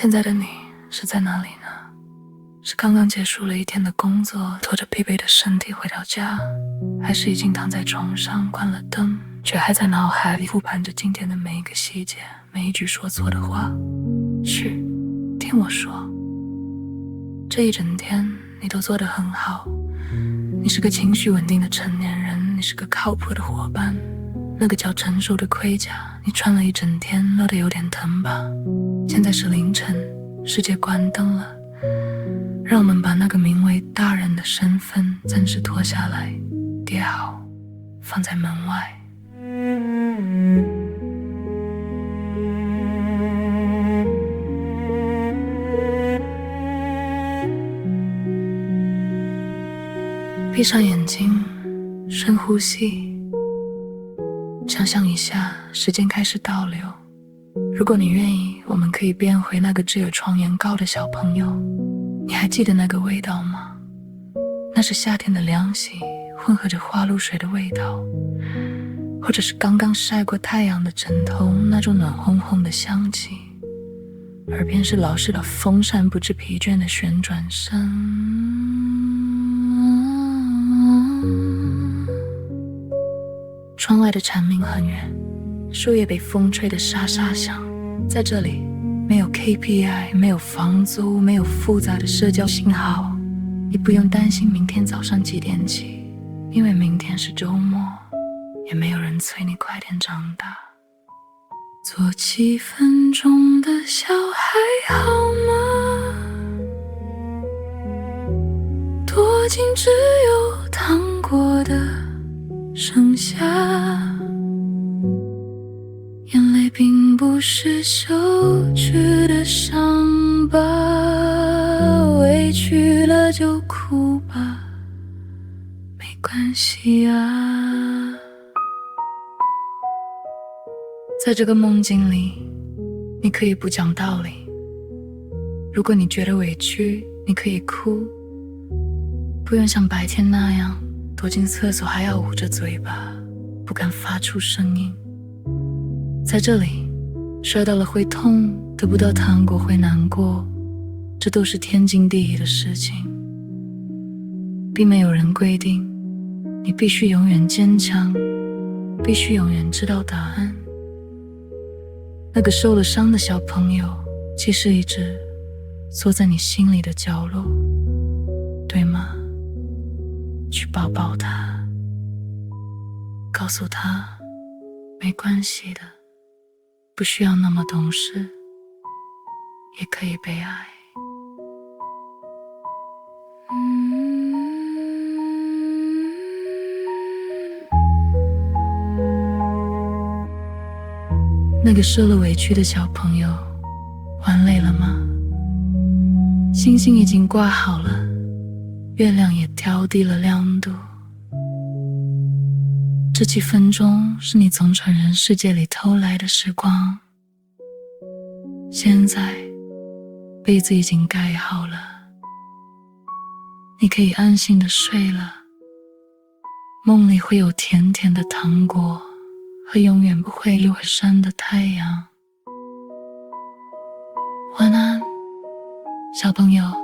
现在的你是在哪里呢？是刚刚结束了一天的工作，拖着疲惫的身体回到家，还是已经躺在床上关了灯，却还在脑海里复盘着今天的每一个细节，每一句说错的话？去，听我说，这一整天你都做得很好，你是个情绪稳定的成年人，你是个靠谱的伙伴。那个叫成熟的盔甲，你穿了一整天，勒得有点疼吧？现在是凌晨，世界关灯了，让我们把那个名为大人的身份暂时脱下来，叠好，放在门外。闭上眼睛，深呼吸，想象一下时间开始倒流。如果你愿意，我们可以变回那个只有窗沿高的小朋友。你还记得那个味道吗？那是夏天的凉席，混合着花露水的味道，或者是刚刚晒过太阳的枕头，那种暖烘烘的香气。耳边是老式的风扇不知疲倦的旋转声。窗外的蝉鸣很远，树叶被风吹得沙沙响。在这里，没有 KPI， 没有房租，没有复杂的社交信号。你不用担心明天早上几点起，因为明天是周末，也没有人催你快点长大。做7分钟的小孩好吗？躲进只有糖果的剩下，眼泪并不是羞耻的伤疤，委屈了就哭吧，没关系啊。在这个梦境里，你可以不讲道理。如果你觉得委屈，你可以哭，不用像白天那样躲进厕所还要捂着嘴巴，不敢发出声音。在这里，摔到了会痛，得不到糖果会难过，这都是天经地义的事情，并没有人规定你必须永远坚强，必须永远知道答案。那个受了伤的小朋友，其实一直坐在你心里的角落，对吗？去抱抱他，告诉他没关系的，不需要那么懂事，也可以被爱。那个受了委屈的小朋友，玩累了吗？星星已经挂好了，月亮也调低了亮度。这几分钟是你从成人世界里偷来的时光，现在被子已经盖好了，你可以安心的睡了。梦里会有甜甜的糖果和永远不会落山的太阳。晚安，小朋友。